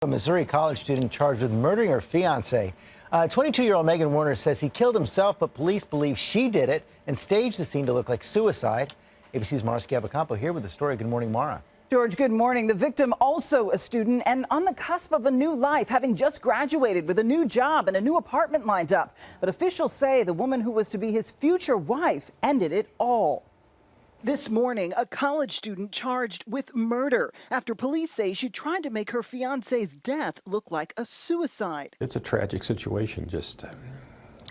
A Missouri college student charged with murdering her fiance. 22-year-old Meghan Werner says he killed himself, but police believe she did it and staged the scene to look like suicide. ABC's Mara Schiavocampo here with the story. Good morning, Mara. George, good morning. The victim, also a student and on the cusp of a new life, having just graduated with a new job and a new apartment lined up. But officials say the woman who was to be his future wife ended it all. This morning, a college student charged with murder after police say she tried to make her fiance's death look like a suicide. It's a tragic situation, just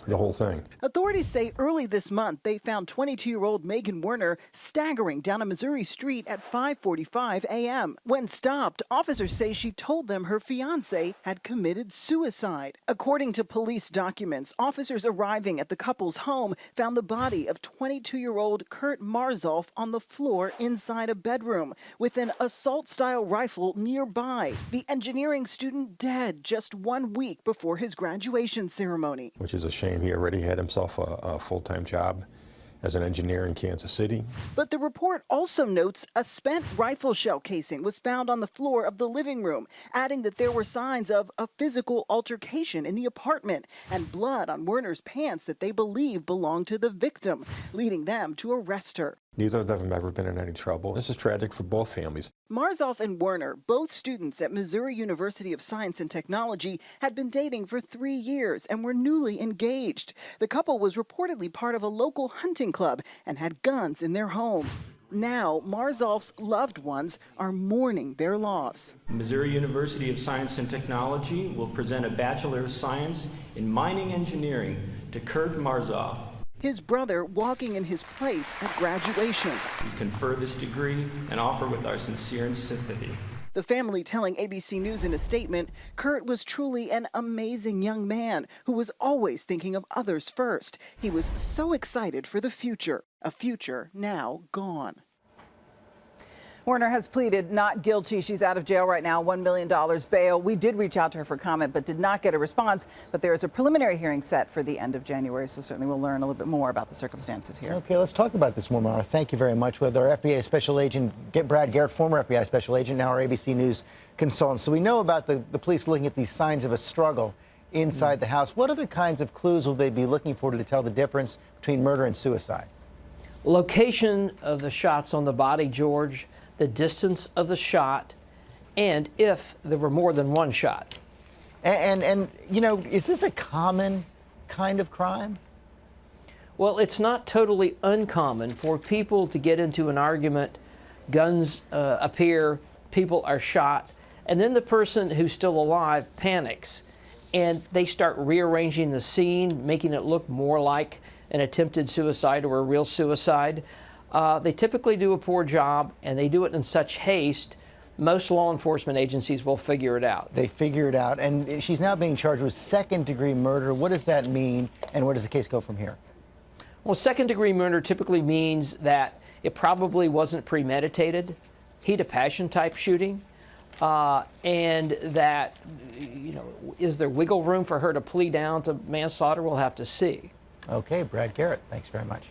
the whole thing. Authorities say early this month they found 22-year-old Meghan Werner staggering down a Missouri street at 5:45 a.m. When stopped, officers say she told them her fiancé had committed suicide. According to police documents, officers arriving at the couple's home found the body of 22-year-old Kurt Marzoff on the floor inside a bedroom with an assault-style rifle nearby. The engineering student dead just 1 week before his graduation ceremony. Which is a shame. He already had himself a full-time job as an engineer in Kansas City. But the report also notes a spent rifle shell casing was found on the floor of the living room, adding that there were signs of a physical altercation in the apartment and blood on Werner's pants that they believe belonged to the victim, leading them to arrest her. Neither of them have ever been in any trouble. This is tragic for both families. Marzoff and Werner, both students at Missouri University of Science and Technology, had been dating for 3 years and were newly engaged. The couple was reportedly part of a local hunting club and had guns in their home. Now, Marzoff's loved ones are mourning their loss. Missouri University of Science and Technology will present a Bachelor of Science in Mining Engineering to Kurt Marzoff. His brother walking in his place at graduation. We confer this degree and offer with our sincere sympathy. The family telling ABC News in a statement, Kurt was truly an amazing young man who was always thinking of others first. He was so excited for the future, a future now gone. Werner has pleaded not guilty. She's out of jail right now, $1 million bail. We did reach out to her for comment, but did not get a response. But there is a preliminary hearing set for the end of January, so certainly we'll learn a little bit more about the circumstances here. Okay, let's talk about this more, Mara. Thank you very much. With our FBI Special Agent, Brad Garrett, former FBI Special Agent, now our ABC News consultant. So we know about the police looking at these signs of a struggle inside the house. What other kinds of clues will they be looking for to tell the difference between murder and suicide? Location of the shots on the body, George, the distance of the shot, and if there were more than one shot. And you know, is this a common kind of crime? Well, it's not totally uncommon for people to get into an argument, guns appear, people are shot, and then the person who's still alive panics, and they start rearranging the scene, making it look more like an attempted suicide or a real suicide. They typically do a poor job, and they do it in such haste, most law enforcement agencies will figure it out. They figure it out, and she's now being charged with second-degree murder. What does that mean, and where does the case go from here? Well, second-degree murder typically means that it probably wasn't premeditated, heat of passion type shooting, and that, you know, is there wiggle room for her to plea down to manslaughter? We'll have to see. Okay, Brad Garrett, thanks very much.